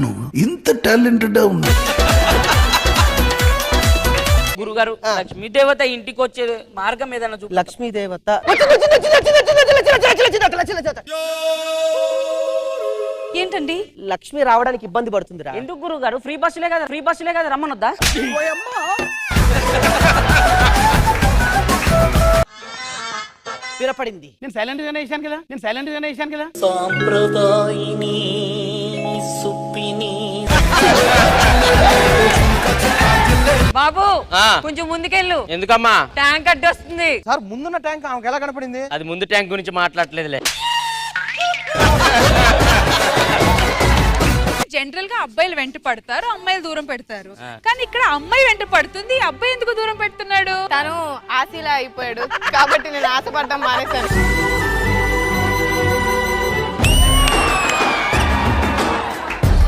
నువ్వు ఇంత టాలెంటెడ్ ఉన్నా. గురుగారు లక్ష్మీ దేవత ఇంటికి వచ్చే మార్గం ఏదైనా చూపు. లక్ష్మీ దేవత ఏంటండి లక్ష్మి రావడానికి ఇబ్బంది పడుతుందిరా. ఎందుకు గురుగారు? ఫ్రీ బస్సులే కదా రమ్మనొద్దా? వినపడింది. నేను సైలెంట్ గానే వేసాను కదా. సాంప్రదాయిని సుప్పిని. బాబు కొంచెం ముందుకెళ్ళు. ఎందుకమ్మా? ట్యాంక్ అడ్డొస్తుంది. సార్ ముందున్న ట్యాంక్ ఆమెకు ఎలా కనపడింది? అది ముందు ట్యాంక్ గురించి మాట్లాడలేదులే. జనరల్ గా అబ్బాయిలు వెంట పడతారు, అమ్మాయిలు దూరం పెడతారు. కానీ ఇక్కడ అమ్మాయి వెంట పడుతుంది, అబ్బాయి ఎందుకు దూరం పెడుతున్నాడు? తను ఆశలా అయిపోయాడు కాబట్టి నేను ఆశపడ్డం మానేశాను.